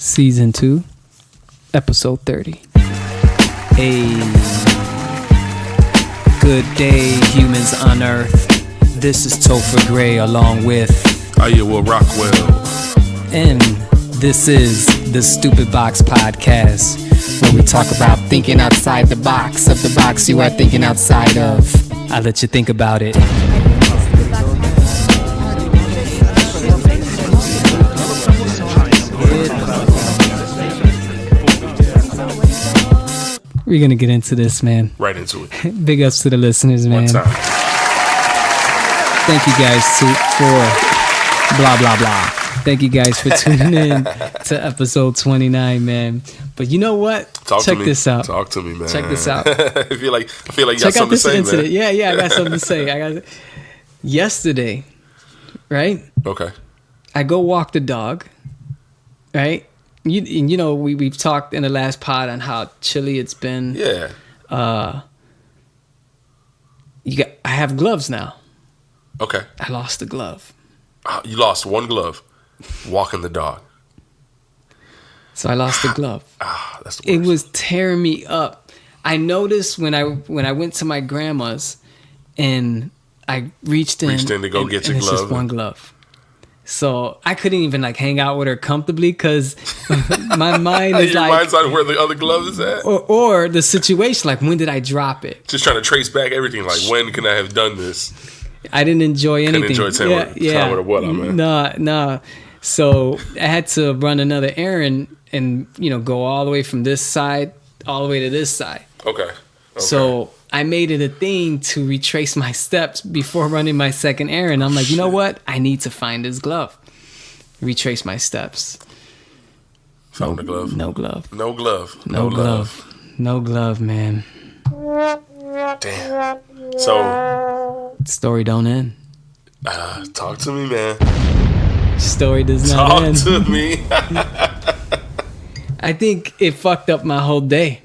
Season 2, Episode 30. Hey, good day, humans on Earth. This is Topher Gray along with Iowa Rockwell. And this is the Stupid Box Podcast, where we talk about thinking outside the box of the box you are thinking outside of. I'll let you think about it. We're gonna get into this, man. Right into it. Big ups to the listeners, man. One time. Thank you guys for blah blah blah. Thank you guys for tuning in to episode 29, man. But you know what? Check this out. Talk to me, man. Check this out. I feel like you got Check out something this to say, incident. man. Yeah, I got something to say. Yesterday, right? Okay. I go walk the dog, right? You know, we've talked in the last pod on how chilly it's been. Yeah. I have gloves now. Okay. I lost the glove. You lost one glove walking the dog. So I lost the glove. That's the worst. It was tearing me up. I noticed when I went to my grandma's and I reached in to go get your it's glove. just one glove. So I couldn't even hang out with her comfortably because my mind is Your mind's on where the other glove is at. or the situation, when did I drop it? Just trying to trace back everything. When can I have done this? I didn't enjoy anything. Couldn't enjoy time with what I'm at. Nah. So I had to run another errand and go all the way from this side all the way to this side. Okay. So I made it a thing to retrace my steps before running my second errand. I'm like, you know what? I need to find this glove. Retrace my steps. Found the glove. No glove. No glove. No glove. No glove, man. Damn. So Story don't end. talk to me, man. Story does not Talk end. to me. I think it fucked up my whole day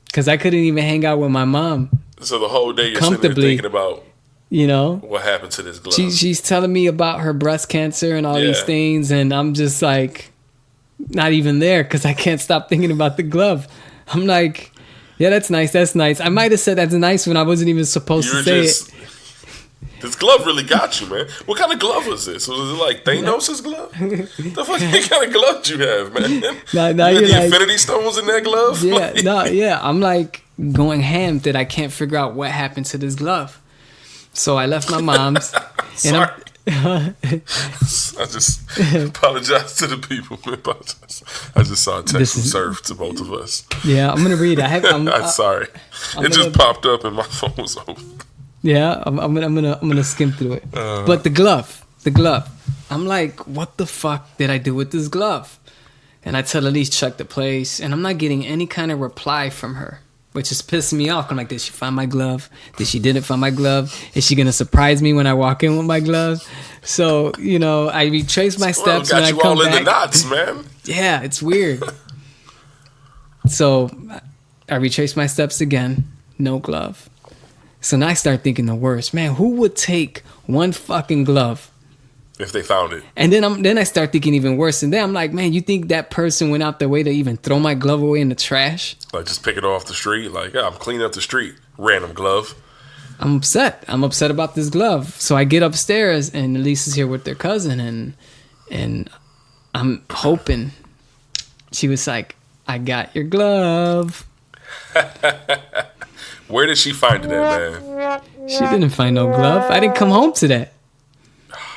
because I couldn't even hang out with my mom. So the whole day you're sitting there thinking about what happened to this glove. She's telling me about her breast cancer and all these things, and I'm just not even there because I can't stop thinking about the glove. I'm like, yeah, that's nice. I might have said that's nice when I wasn't even supposed to say it. This glove really got you, man. What kind of glove was this? Was it like Thanos' glove? The fucking kind of glove do you have, man? Now you you're had the Infinity Stones in that glove? Yeah, I'm going ham that I can't figure out what happened to this glove. So I left my mom's. Sorry. I just apologize to the people. I just saw a text from Surf to both of us. Yeah, I'm gonna read it. I'm sorry. It just popped up and my phone was open. Yeah, I'm gonna skim through it. But the glove. I'm like, what the fuck did I do with this glove? And I tell Elise check the place, and I'm not getting any kind of reply from her, which is pissing me off. I'm like, did she find my glove? Did she didn't find my glove? Is she gonna surprise me when I walk in with my glove? So I retrace my steps got when you I come all in back. the knots, man. Yeah, it's weird. So I retrace my steps again. No glove. So now I start thinking the worst. Man, who would take one fucking glove? If they found it. And then I start thinking even worse. And then I'm like, man, you think that person went out their way to even throw my glove away in the trash? Just pick it off the street. I'm cleaning up the street. Random glove. I'm upset. I'm upset about this glove. So I get upstairs and Elise is here with their cousin and I'm hoping. She was like, I got your glove. Where did she find it at, man? She didn't find no glove. I didn't come home to that.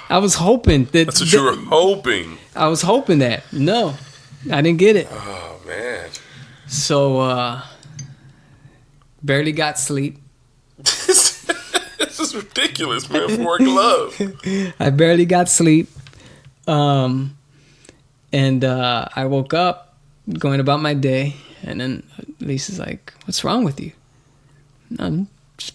I was hoping that. That's what you were hoping. I was hoping that. No, I didn't get it. Oh, man. So, barely got sleep. This is ridiculous, man, for a glove. I barely got sleep. And I woke up going about my day. And then Lisa's like, what's wrong with you? I'm just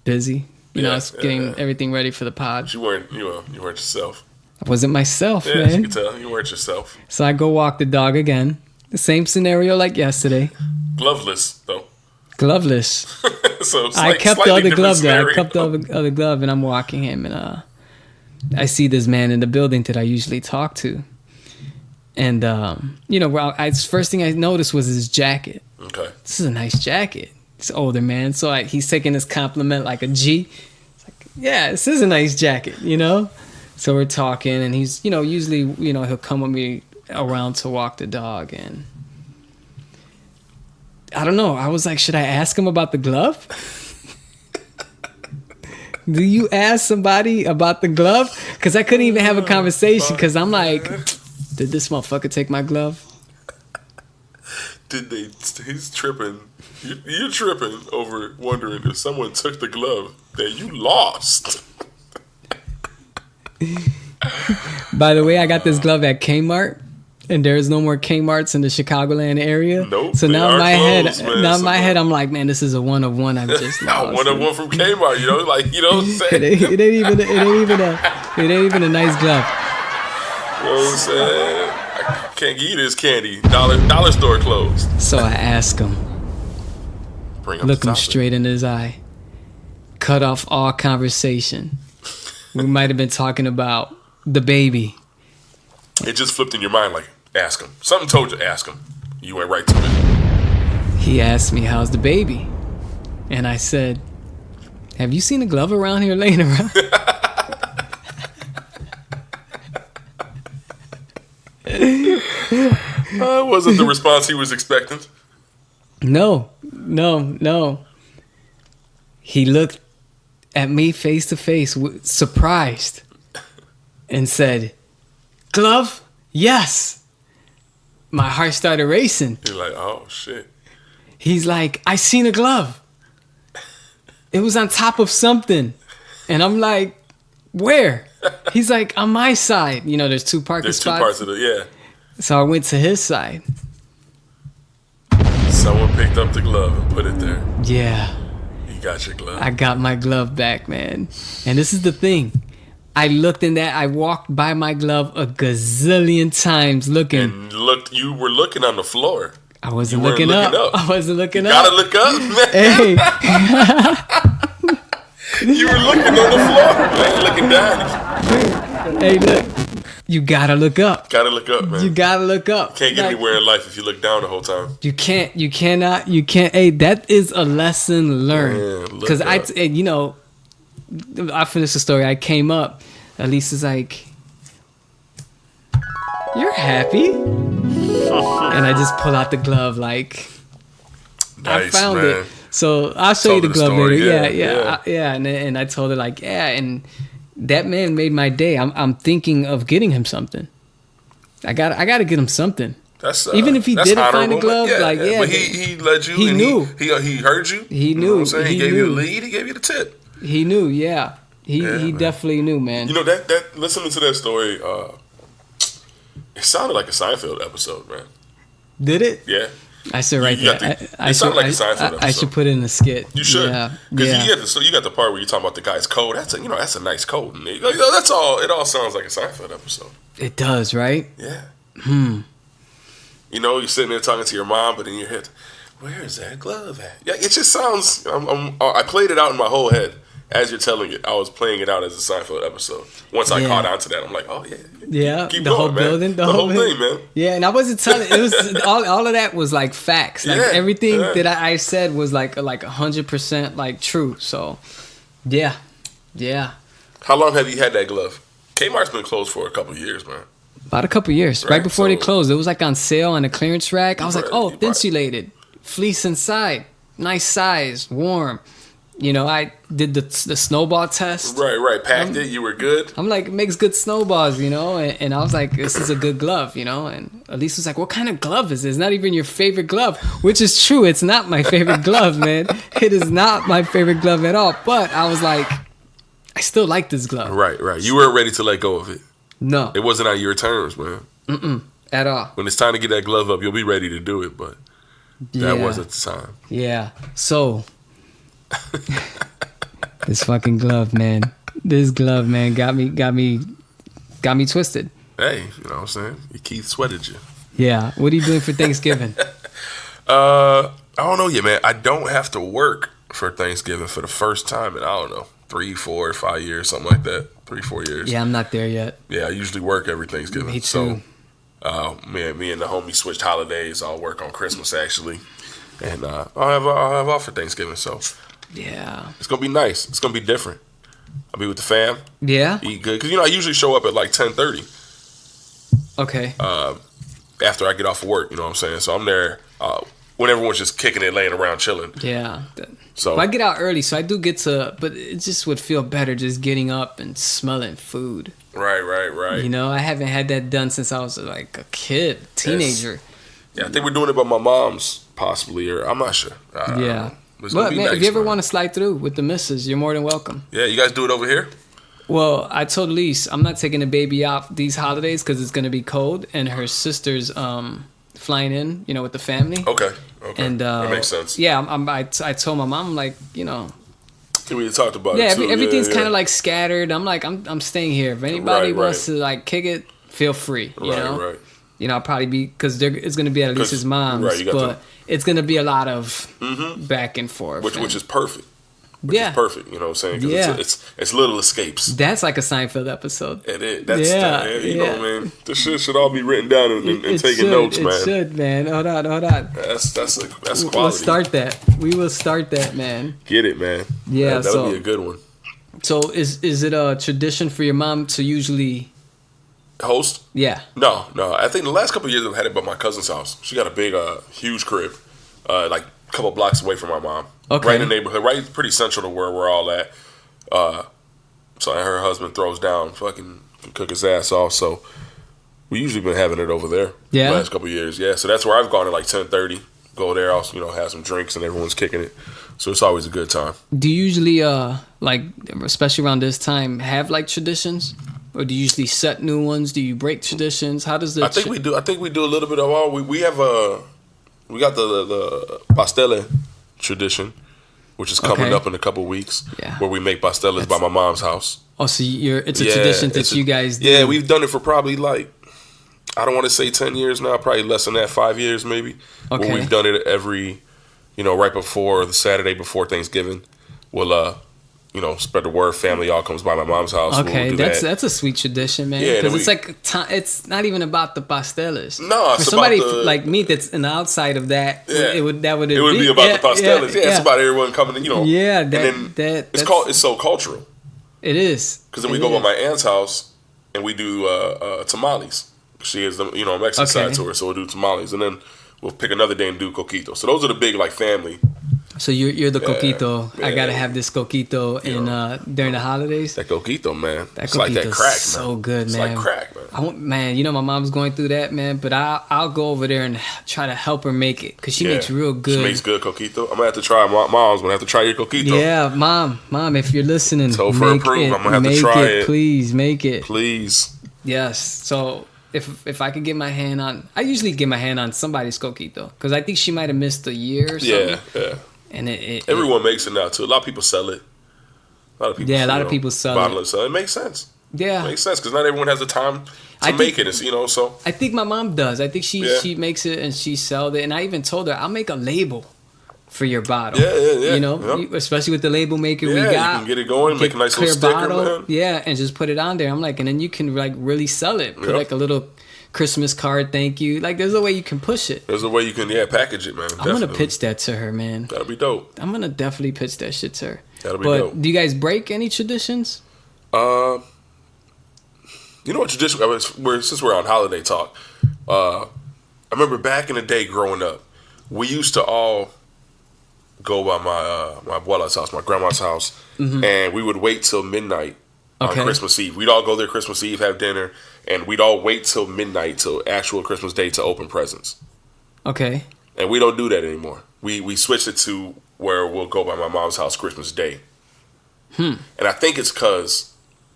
busy. I was getting everything ready for the pod. You weren't yourself. I wasn't myself, man. Man. You can tell. You weren't yourself. So I go walk the dog again. The same scenario like yesterday. Gloveless, though. Gloveless. So I kept the other glove there. I kept the other glove, and I'm walking him, and I see this man in the building that I usually talk to. And well, first thing I noticed was his jacket. Okay. This is a nice jacket. He's older man, so he's taking this compliment like a G. It's like, yeah, this is a nice jacket, So we're talking, and he's, usually, he'll come with me around to walk the dog, and I don't know. I was like, should I ask him about the glove? Do you ask somebody about the glove? Because I couldn't even have a conversation because I'm like, did this motherfucker take my glove? He's tripping. You're tripping over wondering if someone took the glove that you lost. By the way, I got this glove at Kmart, and there's no more Kmarts in the Chicagoland area. Nope. So now in my closed, head, I'm like, man, this is a one of one. I've just lost. One of one from Kmart. What I'm saying? it ain't even a nice glove. You know what I'm saying? I can't give you this candy. Dollar store closed. So I ask him. Look him straight in his eye. Cut off all conversation. We might have been talking about the baby. It just flipped in your mind like, ask him. Something told you, ask him. You went right to it. He asked me, how's the baby? And I said, have you seen a glove around here laying around? Wasn't the response he was expecting? No. He looked at me face to face, surprised, and said, glove? Yes. My heart started racing. You're like, oh, shit. He's like, I seen a glove. It was on top of something. And I'm like, where? He's like, on my side. There's two parking spots. There's two parts of it, yeah. So I went to his side. Someone picked up the glove and put it there. Yeah. You got your glove. I got my glove back, man. And this is the thing. I walked by my glove a gazillion times looking. And you were looking on the floor. I wasn't looking up. I wasn't looking up. Gotta look up, man. Hey. You were looking on the floor. You ain't looking down. Hey, look. You gotta look up. Gotta look up, man. You gotta look up. Can't get anywhere in life if you look down the whole time. You can't. Hey, that is a lesson learned. Because I finished the story. I came up. Elise is like, you're happy? And I just pull out the glove like, nice, I found it. So I'll show you the glove later. Yeah. And I told her like, yeah. And that man made my day. I'm thinking of getting him something. I gotta get him something. That's even if he didn't find a glove, But he led you. He knew. He heard you. He knew. You know what I'm saying? He gave you the lead. He gave you the tip. He knew. Yeah. He definitely knew, man. That listening to that story, it sounded like a Seinfeld episode, man. Did it? Yeah. I should write that. It sounded like a Seinfeld episode. I should put it in a skit. You should. Yeah. Because you got the part where you're talking about the guy's code. That's a nice code. And that's all. It all sounds like a Seinfeld episode. It does, right? Yeah. You're sitting there talking to your mom, but in your head, where is that glove at? Yeah, it just sounds. I played it out in my whole head. As you're telling it, I was playing it out as a Seinfeld episode. Once I caught on to that, I'm like, oh, yeah. Yeah, keep the going, whole man. building. The whole thing, man. Yeah, and I wasn't telling. It was all of that was like facts. Like everything that I said was like 100% like true. So, yeah. How long have you had that glove? Kmart's been closed for a couple of years, man. About a couple of years. Right before they closed. It was like on sale on the clearance rack. I was like, oh, insulated. Fleece inside. Nice size. Warm. I did the snowball test. Right. Packed it. You were good. I'm like, it makes good snowballs, and I was like, this is a good glove, And Elise was like, what kind of glove is this? It's not even your favorite glove, which is true. It's not my favorite glove, man. It is not my favorite glove at all. But I was like, I still like this glove. Right. You weren't ready to let go of it. No. It wasn't on your terms, man. At all. When it's time to get that glove up, you'll be ready to do it, but that wasn't the time. Yeah. So... this fucking glove, man. This glove, man, got me twisted. Hey, you know what I'm saying? Keith sweated you. Yeah. What are you doing for Thanksgiving? I don't know yet, man. I don't have to work for Thanksgiving for the first time in, I don't know, 3, 4, 5 years, something like that. 3, 4 years. Yeah, I'm not there yet. Yeah, I usually work every Thanksgiving. Me too. Me and the homie switched holidays. I'll work on Christmas actually, and I'll have off for Thanksgiving. So yeah, it's gonna be nice. It's gonna be different. I'll be with the fam. Yeah. Eat good because I usually show up at like 10:30. Okay. After I get off of work, you know what I'm saying. So I'm there when everyone's just kicking it, laying around, chilling. Yeah. So well, I get out early, so I do get to, but it just would feel better just getting up and smelling food. Right. You know, I haven't had that done since I was like a kid, teenager. Yeah, I think we're doing it by my mom's, possibly, or I'm not sure. Yeah. But man, nice, if you ever want to slide through with the missus, you're more than welcome. Yeah, you guys do it over here? Well, I told Lise I'm not taking the baby out these holidays because it's going to be cold, and her sister's flying in, with the family. Okay. And that makes sense. Yeah, I told my mom, like, we talked about yeah, it too. everything's kind of like scattered. I'm like, I'm staying here. If anybody wants to like kick it, feel free. You know. Right. I'll probably be because it's going to be at Lisa's mom's, but it's going to be a lot of back and forth, which is perfect. Yeah, is perfect. You know what I'm saying? 'Cause it's little escapes. That's like a Seinfeld episode. It is. That's you know, man. This shit should all be written down and taking notes, man. It should, man. Hold on. That's quality. We'll start that. We will start that, man. Get it, man. Yeah, that'll be a good one. So is it a tradition for your mom to usually host? Yeah. No. I think the last couple of years I've had it by my cousin's house. She got a big, huge crib, like a couple blocks away from my mom. Okay. Right in the neighborhood, right, pretty central to where we're all at. So her husband throws down, fucking can cook his ass off. So we usually been having it over there. Yeah. The last couple of years, yeah. So that's where I've gone at like 10:30. Go there, also have some drinks and everyone's kicking it. So it's always a good time. Do you usually like, especially around this time, have like traditions? Or do you usually set new ones? Do you break traditions? How does I think we do. I think we do a little bit of all. We have we got the pastele tradition, which is coming up in a couple weeks. Yeah. Where we make pasteles by my mom's house. Oh, so it's a tradition that you guys do. Yeah, we've done it for probably like, I don't want to say 10 years now, probably less than that, 5 years maybe. Okay. Where we've done it every, right before the Saturday before Thanksgiving. We'll spread the word. Family all comes by my mom's house. Okay, we'll that's a sweet tradition, man. Yeah, because it's like it's not even about the pasteles. No, for it's somebody about like me that's an outside of that. Yeah. it would be about the pasteles. Yeah, it's about everyone coming in. Yeah, and then it's so cultural. It is because then we go by my aunt's house and we do tamales. She is the Mexican side to her, so we'll do tamales, and then we'll pick another day and do coquito. So those are the big like family. So you're the coquito. Man. I gotta have this coquito during the holidays. That coquito, man. It's like that crack, man. So good, it's man. It's like crack, man. My mom's going through that, man. But I'll go over there and try to help her make it because she makes real good. She makes good coquito. I'm gonna have to try. Mom's gonna have to try your coquito. Yeah, mom, if you're listening, so for approve, I'm gonna have to try it. Please make it. Please. Yes. So if I could get my hand on, I usually get my hand on somebody's coquito because I think she might have missed a year or something. Yeah. And everyone makes it now too. A lot of people sell it. A lot of people sell it. So it makes sense. Yeah, it makes sense because not everyone has the time to make it. So I think my mom does. I think she makes it and she sells it. And I even told her I'll make a label for your bottle. Yeah. Especially with the label maker we got. You can get it going, make a nice little sticker, bottle, man. Yeah, and just put it on there. I'm like, and then you can like really sell it. Put like a little Christmas card, thank you. Like, there's a way you can push it. There's a way you can, package it, man. I'm gonna pitch that to her, man. That'll be dope. I'm gonna definitely pitch that shit to her. That'll be dope. But do you guys break any traditions? What tradition? Since we're on holiday talk, I remember back in the day growing up, we used to all go by my abuela's house, my grandma's house, and we would wait till midnight on Christmas Eve. We'd all go there Christmas Eve, have dinner, and we'd all wait till midnight, till actual Christmas Day, to open presents. Okay. And we don't do that anymore. We switched it to where we'll go by my mom's house Christmas Day. And I think it's because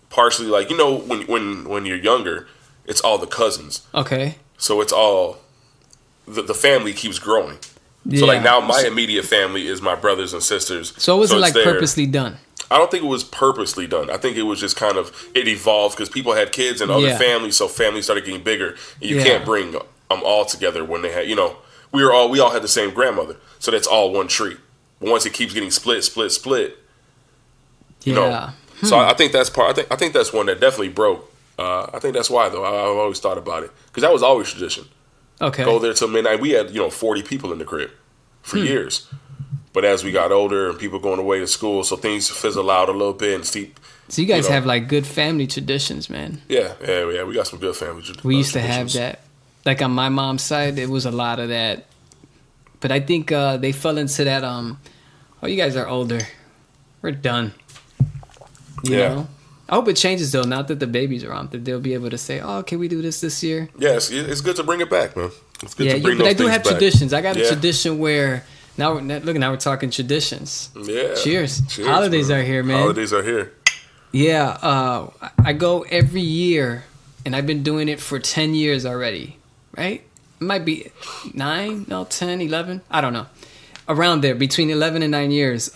partially, like, when you're younger, it's all the cousins. Okay. So it's all the family keeps growing. Yeah. So like now my immediate family is my brothers and sisters. So it wasn't like purposely done. I don't think it was purposely done. I think it was just kind of, it evolved because people had kids and other families, so families started getting bigger. And you can't bring them all together when they had, we all had the same grandmother, so that's all one tree. But once it keeps getting split, So I think that's part. I think that's one that definitely broke I think that's why, though. I've always thought about it. Because that was always tradition. Okay. Go there till midnight. We had, 40 people in the crib for years. But as we got older and people going away to school, so things fizzle out a little bit and steep. So you guys have like good family traditions, man. Yeah. We got some good family traditions. We used to have that. Like on my mom's side, it was a lot of that. But I think they fell into that, oh, you guys are older. We're done. You know? I hope it changes, though, now that the babies are on, that they'll be able to say, oh, can we do this year? Yeah, it's good to bring it back, man. It's good to bring but those I do have back. traditions. I got a tradition where, now we're talking traditions. Yeah. Cheers. Holidays are here, man. Holidays are here. Yeah, I go every year, and I've been doing it for 10 years already, right? It might be 10, 11, I don't know. Around there, between 11 and 9 years,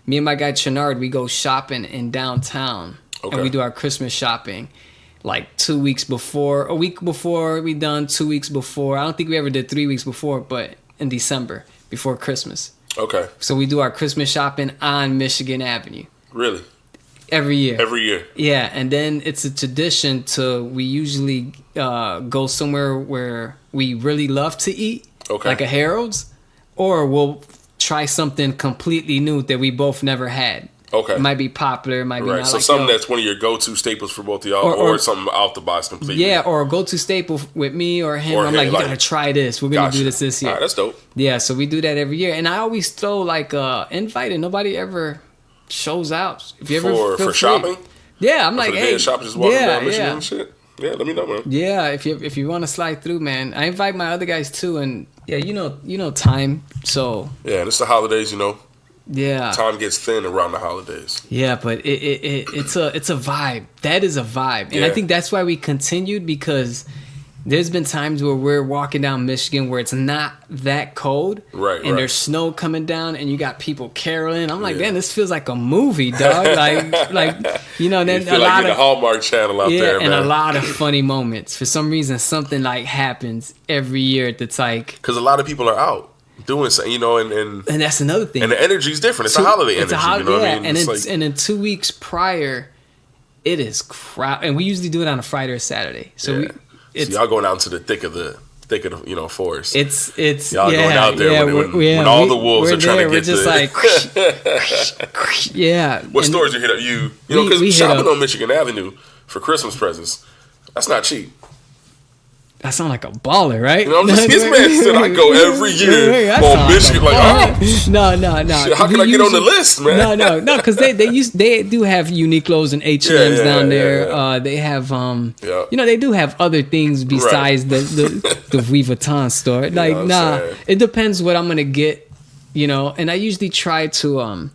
me and my guy Chenard, we go shopping in downtown. Okay. And we do our Christmas shopping like 2 weeks before, a week before we done, 2 weeks before. I don't think we ever did 3 weeks before, but in December, before Christmas. Okay. So we do our Christmas shopping on Michigan Avenue. Really? Every year. Every year. Yeah, and then it's a tradition we usually go somewhere where we really love to eat, like a Harold's, or we'll try something completely new that we both never had. Okay. It might be popular, it might be not. So something that's one of your go-to staples for both of y'all, or something out the box completely. Yeah, or a go-to staple with me or him. I'm like, you gotta try this. We're gonna do this year. All right, that's dope. Yeah, so we do that every year. And I always throw like a invite and nobody ever shows out. If you ever for shopping? Yeah, I'm like, hey. Shopping, just walking down Michigan and shit? Yeah, let me know, man. Yeah, if you want to slide through, man. I invite my other guys too, and yeah, you know time. So yeah, it's the holidays, Yeah, time gets thin around the holidays. Yeah, but it's a vibe. That is a vibe, and I think that's why we continued, because there's been times where we're walking down Michigan where it's not that cold, right? And there's snow coming down, and you got people caroling. I'm like, man, this feels like a movie, dog. Like then you feel a like lot of the Hallmark Channel out there, man. And a lot of funny moments. For some reason, something like happens every year that's like, because a lot of people are out doing something, and that's another thing. And the energy's different. It's a holiday energy. You know what I mean? And in 2 weeks prior, it is crowd. And we usually do it on a Friday or Saturday. So so y'all going out into the thick of the forest. It's y'all going out there when all the wolves are trying to get. We're just like yeah. What stores you hit up? Because shopping on Michigan Avenue for Christmas presents, that's not cheap. That sound like a baller, right? His man said I go every year on Michigan. No. How can I get on the list, man? No, because they do have Uniqlo's and H&M's down there. Yeah. They have they do have other things besides the Louis Vuitton store. Like it depends what I'm gonna get, And I usually try to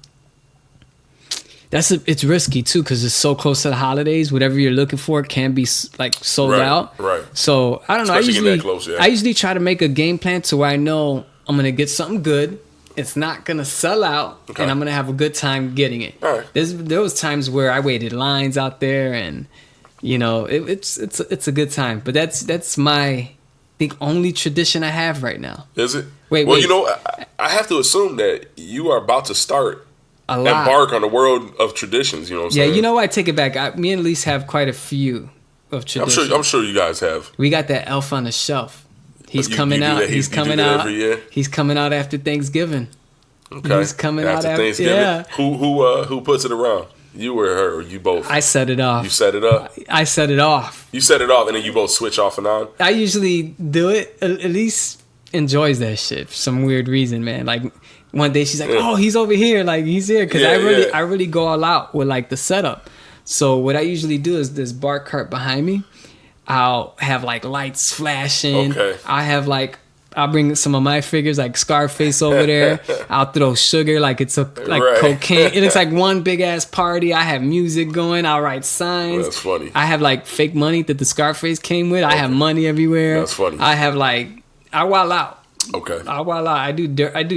it's risky too, because it's so close to the holidays. Whatever you're looking for can be like sold out. Right. So I don't know. I usually try to make a game plan to where I know I'm gonna get something good. It's not gonna sell out, and I'm gonna have a good time getting it. All right. There was times where I waited lines out there, and it's a good time. But that's my only tradition I have right now. Is it? Wait. I have to assume that you are about to start. Embark on the world of traditions, you know what I'm saying? Yeah, I take it back. Me and Elise have quite a few of traditions. I'm sure you guys have. We got that Elf on the Shelf. He's coming out. He's coming out every year. He's coming out after Thanksgiving. Okay. He's coming after Thanksgiving. Yeah. Who puts it around? You or her, or you both? I set it off. You set it up? I set it off. You set it off, and then you both switch off and on? I usually do it. Elise enjoys that shit for some weird reason, man. Like, one day she's like, oh, he's over here. Like, he's here. Because I really go all out with, like, the setup. So what I usually do is this bar cart behind me. I'll have, like, lights flashing. Okay. I'll bring some of my figures, like Scarface over there. I'll throw sugar like it's cocaine. It looks like one big-ass party. I have music going. I'll write signs. That's funny. I have, like, fake money that the Scarface came with. I have money everywhere. That's funny. I have, like, I wild out. Okay. I do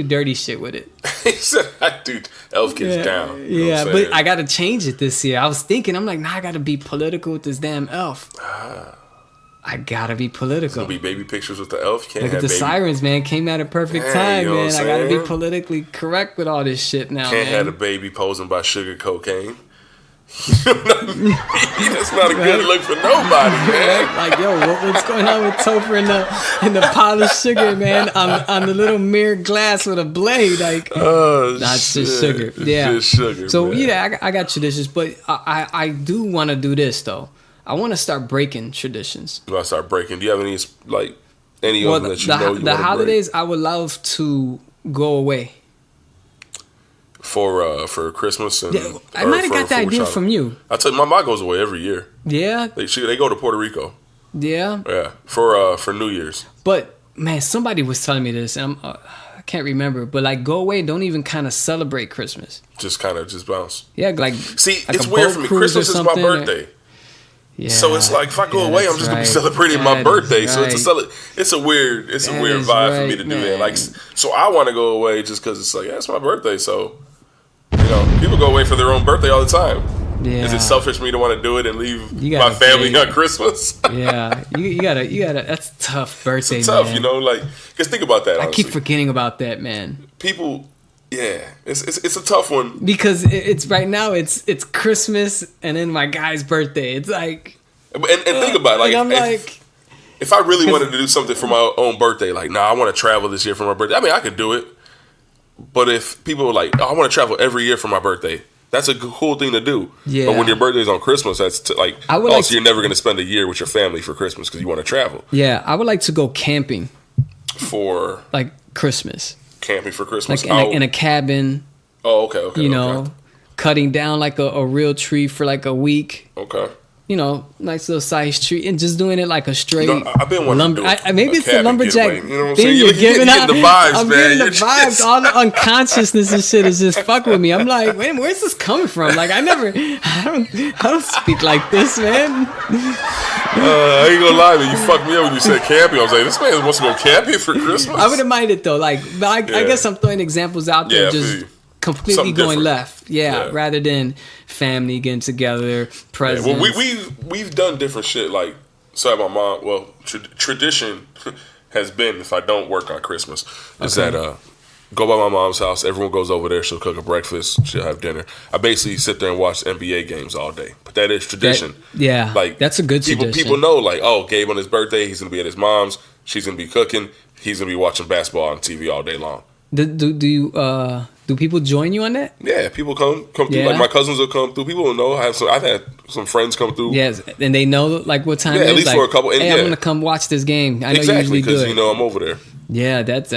dirty shit with it. He said, Elf gets down. But I got to change it this year. I was thinking, I'm like, I got to be political with this damn Elf. I got to be political. It's going to be baby pictures with the Elf. Look at the sirens, man. Came at a perfect time, man. I got to be politically correct with all this shit now, Can't have a baby posing by sugar cocaine. That's not a good look for nobody, man. Like, yo, what's going on with Topher and the polished sugar, man? On the little mirror glass with a blade, like, that's just sugar. Yeah, just sugar. So man. yeah, I got traditions, but I do want to do this though. I want to start breaking traditions. You want to start breaking? Do you have any like any of them that you know you the want to holidays? break? I would love to go away. For Christmas and I might have got the idea from you. I tell you, my mom goes away every year. Yeah, they go to Puerto Rico. Yeah, for New Year's. But man, somebody was telling me this, and I can't remember. But like, go away, don't even kind of celebrate Christmas. Just kind of bounce. Yeah, like see, like it's weird for me. Christmas is my birthday. Yeah, so it's like if I go away, I'm just gonna be celebrating my birthday. So it's a weird vibe for me to do that. Like, so I want to go away just because it's like that's my birthday. So people go away for their own birthday all the time. Yeah. Is it selfish for me to want to do it and leave my family on Christmas? Yeah, you gotta. That's a tough birthday. It's tough, man. Like, because think about that. I honestly. keep forgetting about that, man. People, yeah, it's a tough one because it's right now. It's Christmas and then my guy's birthday. It's like, and think about it, like I'm if I really wanted to do something for my own birthday, like, I want to travel this year for my birthday. I mean, I could do it. But if people are like, I want to travel every year for my birthday, that's a cool thing to do. Yeah. But when your birthday's on Christmas, that's so you're never going to spend a year with your family for Christmas because you want to travel. Yeah, I would like to go camping for like Christmas. Camping for Christmas, like in a cabin. Oh, okay. Cutting down like a real tree for like a week. Okay. Nice little size tree, and just doing it like a straight. I've been wanting to do maybe it's the lumberjack thing you're giving out. The vibes, I'm man. getting the vibes. All the unconsciousness and shit is just fuck with me. I'm like, wait, where's this coming from? Like, I don't speak like this, man. I ain't gonna lie, man. You fucked me up when you said camping. I was like, this man wants to go camping for Christmas. I wouldn't mind it though. Like, I guess I'm throwing examples out there. Just completely something going different. Left, rather than family getting together, presents. Yeah, well, we've done different shit. Like, so my mom. Well, tradition has been if I don't work on Christmas is that go by my mom's house. Everyone goes over there. She'll cook a breakfast. She'll have dinner. I basically sit there and watch NBA games all day. But that is tradition. Like that's a good tradition. People know, like, oh, Gabe on his birthday, he's gonna be at his mom's. She's gonna be cooking. He's gonna be watching basketball on TV all day long. Do people join you on that? Yeah, people come through. Like my cousins will come through. People will know. I've had some friends come through. Yes, and they know like what time. Yeah, it is. At least like, for a couple. And, hey, I'm gonna come watch this game. I know you usually do it because I'm over there. Yeah, that's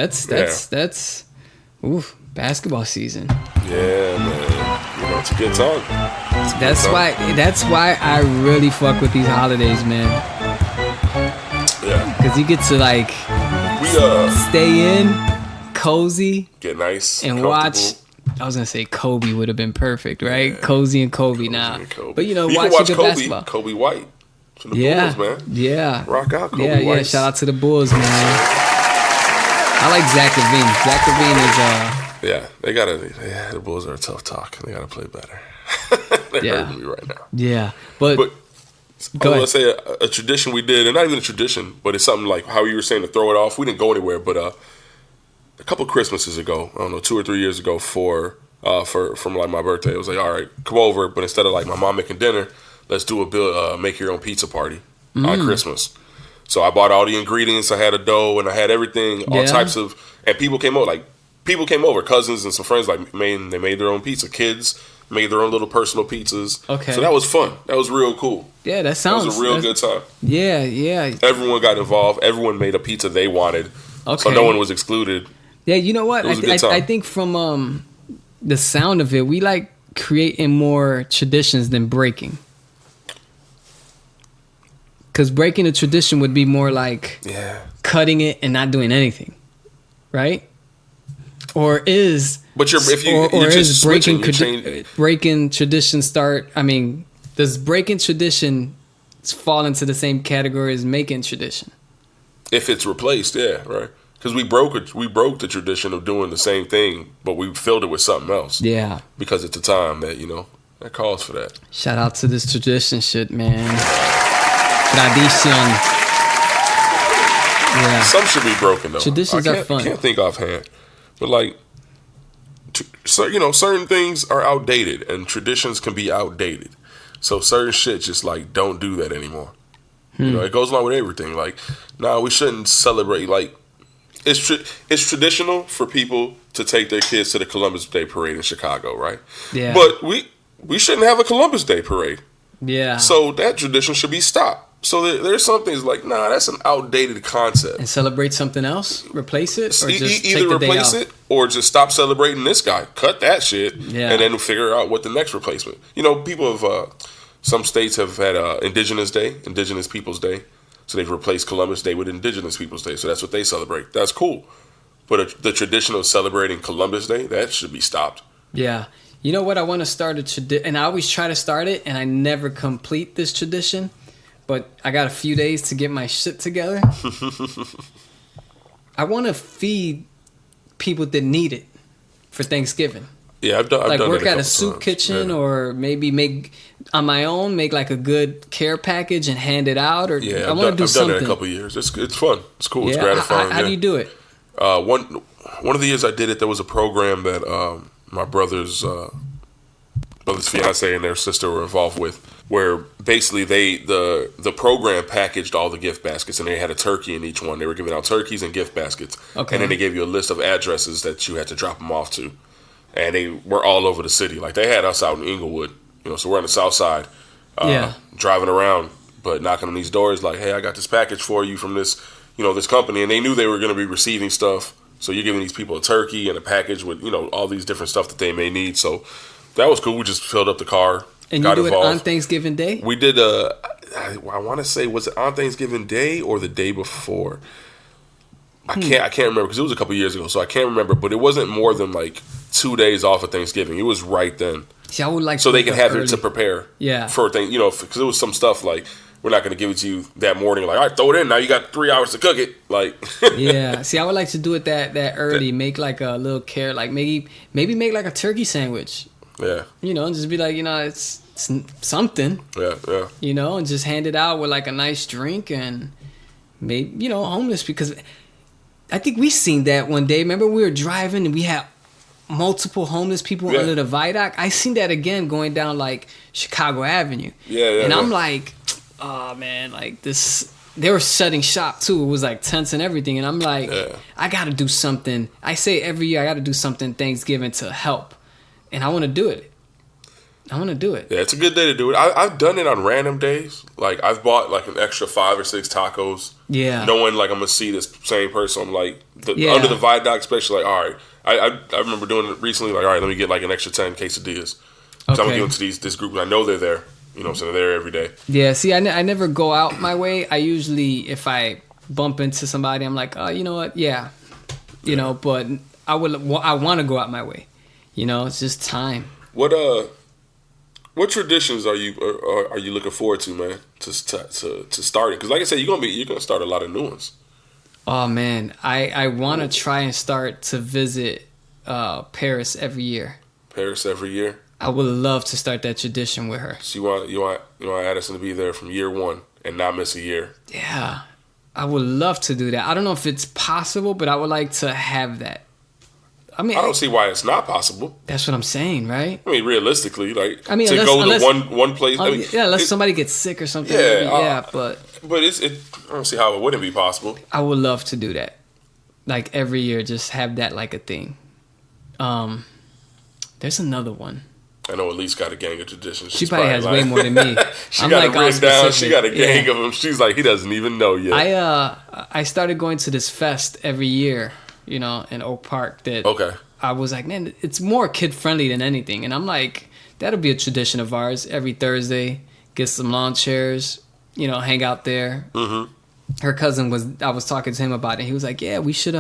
basketball season. Yeah, man. It's a good time. That's why I really fuck with these holidays, man. Yeah, because you get to like stay in. Cozy, get nice, and watch. I was gonna say Kobe would have been perfect, right? Yeah. Cozy and Kobe now. But you watch good Kobe, basketball. Kobe White from the Bulls, man. Yeah, rock out, Kobe White. Yeah. Shout out to the Bulls, man. I like Zach LaVine. Zach LaVine is the Bulls are a tough talk. They gotta play better. They're hurting me right now. Yeah, but I was gonna say a tradition we did, and not even a tradition, but it's something like how you were saying to throw it off. We didn't go anywhere, but a couple Christmases ago, I don't know, 2 or 3 years ago, from like my birthday, it was like, all right, come over, but instead of like my mom making dinner, let's do a make your own pizza party on Christmas. So I bought all the ingredients. I had a dough and I had everything, all types of, and people came over, cousins and some friends, like they made their own pizza. Kids made their own little personal pizzas. Okay, so that was fun. That was real cool. Yeah, that was a real good time. Yeah. Everyone got involved. Everyone made a pizza they wanted. Okay, so no one was excluded. Yeah, you know what? I think from the sound of it, we like creating more traditions than breaking. Because breaking a tradition would be more like cutting it and not doing anything, right? Or is breaking tradition start? I mean, does breaking tradition fall into the same category as making tradition? If it's replaced, right. Because we broke the tradition of doing the same thing, but we filled it with something else. Yeah. Because it's a time that, that calls for that. Shout out to this tradition shit, man. Tradition. Yeah. Some should be broken, though. Traditions are fun. I can't think offhand. But, like, certain things are outdated, and traditions can be outdated. So certain shit just like don't do that anymore. You know, it goes along with everything. Like, nah, we shouldn't celebrate. Like, it's traditional for people to take their kids to the Columbus Day parade in Chicago, right? Yeah. But we shouldn't have a Columbus Day parade. Yeah. So that tradition should be stopped. So there's some things like, nah, that's an outdated concept. And celebrate something else? Replace it? Or just Either take the replace day it or just stop celebrating this guy. Cut that shit. Yeah. And then figure out what the next replacement. You know, people have, some states have had Indigenous Day, Indigenous Peoples Day. So they've replaced Columbus Day with Indigenous Peoples Day. So that's what they celebrate. That's cool. But the tradition of celebrating Columbus Day, that should be stopped. Yeah. You know what? I want to start a tradition, and I always try to start it, and I never complete this tradition. But I got a few days to get my shit together. I want to feed people that need it for Thanksgiving. Yeah, I've done like that work a at a couple soup times. kitchen, Yeah. or maybe make on my own, make like a good care package and hand it out. Or Yeah, I want to do I've something. done that a couple of years. It's fun. It's cool. It's Yeah. gratifying. How do you do it? One of the years I did it, there was a program that my brother's fiance and their sister were involved with, where basically the program packaged all the gift baskets, and they had a turkey in each one. They were giving out turkeys and gift baskets, Okay. and then they gave you a list of addresses that you had to drop them off to, and they were all over the city. Like they had us out in Inglewood, you know, so we're on the south side, driving around, but knocking on these doors like, hey, I got this package for you from this, you know, this company, and they knew they were going to be receiving stuff. So you're giving these people a turkey and a package with, you know, all these different stuff that they may need. So that was cool. We just filled up the car. And got you do involved. it on Thanksgiving Day? We did I want to say, was it on Thanksgiving Day or the day before? I can't remember because it was a couple years ago, so I can't remember. But it wasn't more than like 2 days off of Thanksgiving. It was right then, See, I would like so to they can wake up have it early. to prepare. Yeah. For things, you know, because it was some stuff like we're not going to give it to you that morning. Like, all right, throw it in. Now you got 3 hours to cook it. Like, Yeah. See, I would like to do it that early. Make like a little care, like maybe make like a turkey sandwich. yeah, You know, and just be like, you know, it's something. yeah. You know, and just hand it out with like a nice drink and maybe, you know, homeless, because I think we seen that one day. Remember we were driving and we had multiple homeless people Yeah. under the viaduct. I seen that again going down like Chicago Avenue. Yeah. And I'm like, oh man, like this, they were setting shop too. It was like tents and everything. And I'm like, Yeah. I got to do something. I say every year I got to do something Thanksgiving to help. And I want to do it. I want to do it. Yeah, it's a good day to do it. I've done it on random days. Like, I've bought like an extra 5 or 6 tacos. Yeah. Knowing like I'm going to see this same person. I'm like, Yeah. under the viaduct, especially, like, all right. I remember doing it recently. Like, all right, let me get like an extra 10 quesadillas. So I'm going to give them to this group. I know they're there. You know, so they're there every day. Yeah, see, I never go out my way. I usually, if I bump into somebody, I'm like, oh, you know what? Yeah. You know, but I want to go out my way. You know, it's just time. What traditions are you looking forward to, man? To starting? Because like I said, you're gonna start a lot of new ones. Oh man, I want to try and start to visit Paris every year. Paris every year. I would love to start that tradition with her. So you want Addison to be there from year 1 and not miss a year. Yeah, I would love to do that. I don't know if it's possible, but I would like to have that. I mean, I don't see why it's not possible. That's what I'm saying, right? I mean, realistically, like, I mean, to unless- go to one place. I mean, unless somebody gets sick or something. Yeah, maybe, yeah, but I don't see how it wouldn't be possible. I would love to do that. Like every year, just have that like a thing. There's another one. I know Elise got a gang of traditions. She She's probably has like, way more than me. She I'm got like it all written down. She specific. got a gang Yeah. of them. She's like, he doesn't even know yet. I started going to this fest every year, you know, in Oak Park. That Okay. I was like, man, it's more kid friendly than anything, and I'm like, that'll be a tradition of ours. Every Thursday, get some lawn chairs, you know, hang out there. Mm-hmm. Her cousin I was talking to him about it. He was like, yeah, we should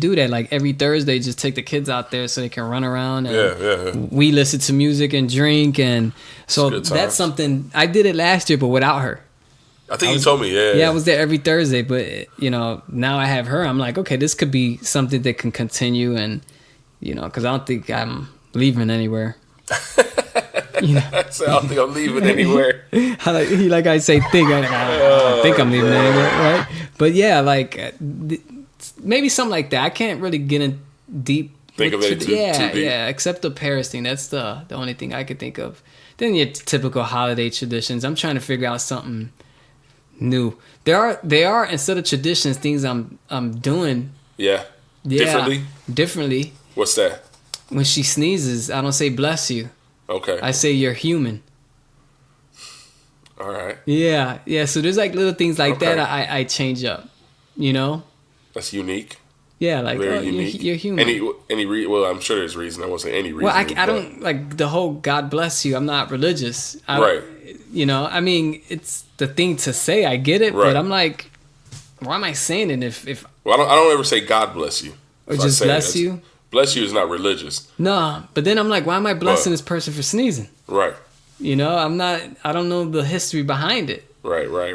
do that. Like every Thursday, just take the kids out there so they can run around. And Yeah. we listen to music and drink, and so It's good that's times. something I did it last year, but without her. I think you told me, yeah. Yeah, I was there every Thursday, but you know, now I have her. I'm like, okay, this could be something that can continue, and you know, because I don't think I'm leaving anywhere. You know, So I don't think I'm leaving anywhere. like I say, I don't think I'm leaving anywhere, right? But yeah, like maybe something like that. I can't really get in deep think of it too deep. Yeah, except the Paris thing. That's the only thing I could think of. Then your typical holiday traditions. I'm trying to figure out something new. There are instead of traditions, things I'm doing. Yeah. Differently. What's that? When she sneezes, I don't say bless you. Okay. I say you're human. All right. Yeah. So there's like little things like that I change up. You know. That's unique. Yeah, like unique. You're human. Well, I'm sure there's reason. I won't say any reason. Well, I don't like the whole God bless you. I'm not religious. Right. You know, I mean, it's the thing to say. I get it, but I'm like, why am I saying it if Well, I don't ever say God bless you. Or just bless you? Bless you is not religious. No, but then I'm like, why am I blessing this person for sneezing? Right. You know, I don't know the history behind it. Right. I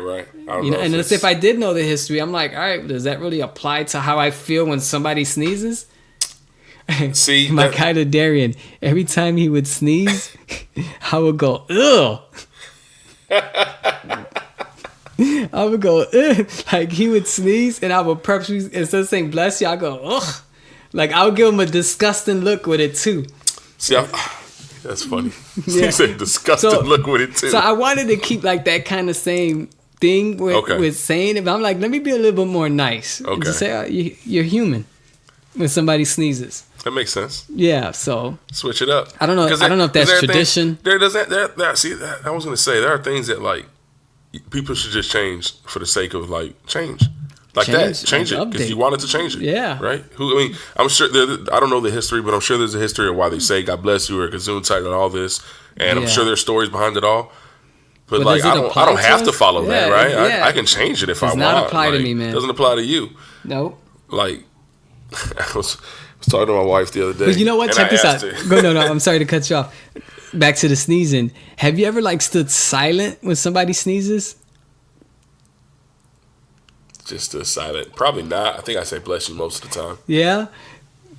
don't know. And if I did know the history, I'm like, all right, does that really apply to how I feel when somebody sneezes? See, my kind of Darian, every time he would sneeze, I would go, ugh. I would go, ugh. Like he would sneeze and I would purposely, instead of saying bless you, I go, ugh. Like I would give him a disgusting look with it too. See, that's funny. Yeah. You said disgusting look with it too. So I wanted to keep like that kind of same thing with saying it, but I'm like, let me be a little bit more nice. Okay. Just say, you're human when somebody sneezes. That makes sense. Yeah, so switch it up. I don't know if that's tradition. I was going to say there are things that like people should just change for the sake of like change. Like change it because you wanted to change it. Yeah. Right? I'm sure, I don't know the history, but I'm sure there's a history of why they say God bless you or Gesundheit and all this. And I'm sure there's stories behind it all. But like, I don't have to follow that, right? Yeah. I can change it if I want. It does not apply to me, man. It doesn't apply to you. Nope. Like, I was talking to my wife the other day. But you know what? Check this out. No, I'm sorry to cut you off. Back to the sneezing. Have you ever like stood silent when somebody sneezes? Just silent. Probably not. I think I say bless you most of the time. Yeah.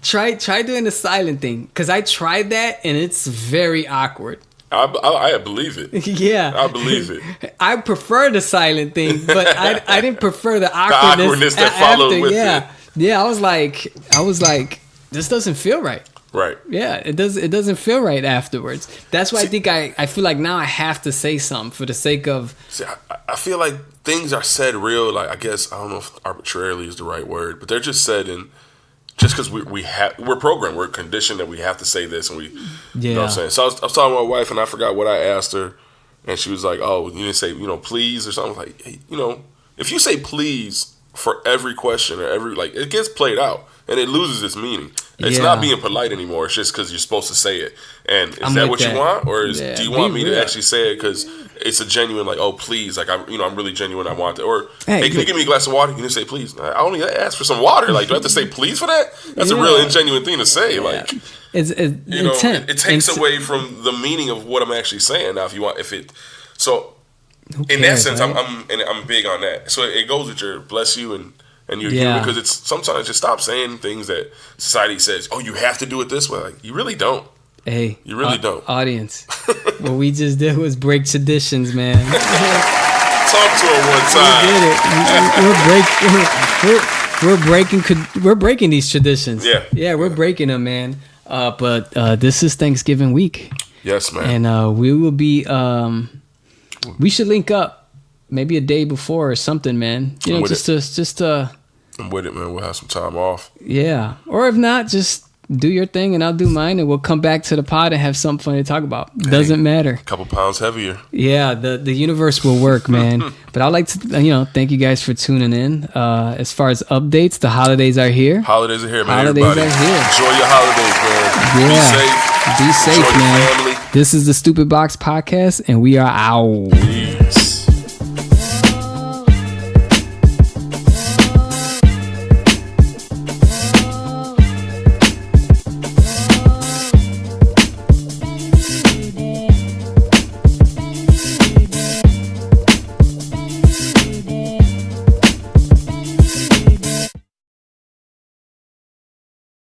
Try doing the silent thing. Because I tried that and it's very awkward. I believe it. Yeah. I believe it. I prefer the silent thing, but I didn't prefer the awkwardness that followed with it. Yeah, I was like, this doesn't feel right. Right. Yeah, it doesn't feel right afterwards. That's why I feel like now I have to say something for the sake of. See, I feel like things are said real, like I guess I don't know if arbitrarily is the right word, but they're just said in just because we're programmed, we're conditioned that we have to say this, and you know what I'm saying. So I was talking to my wife, and I forgot what I asked her, and she was like, "Oh, you didn't say please or something." I was like, hey, if you say please for every question or every it gets played out and it loses its meaning. It's not being polite anymore. It's just because you're supposed to say it. And is that what you want, or do you want me to actually say it because it's a genuine oh please, I'm really genuine. I want it. Or hey, can you give me a glass of water? You didn't say please. I only asked for some water. Do I have to say please for that? That's a real ingenuine thing to say. It's intent. It takes away from the meaning of what I'm actually saying. Now, in that sense, right? I'm big on that. So it goes with your bless you and you're human, because it's sometimes just stop saying things that society says, oh, you have to do it this way. Like, you really don't. Hey, you really don't. Audience, what we just did was break traditions, man. Talk to her one time. We're breaking these traditions. Yeah, we're breaking them, man. But this is Thanksgiving week. Yes, man. And we will be. We should link up, maybe a day before or something, man. Just to. I'm with it, man. We'll have some time off. Yeah, or if not, just do your thing and I'll do mine, and we'll come back to the pod and have something fun to talk about. Doesn't matter. A couple pounds heavier. Yeah, the universe will work, man. But I'd like to, thank you guys for tuning in. As far as updates, the holidays are here. Holidays are here, man. Holidays everybody. Are here. Enjoy your holidays, man. Yeah. Be safe, man. This is the Stupid Box Podcast, and we are out.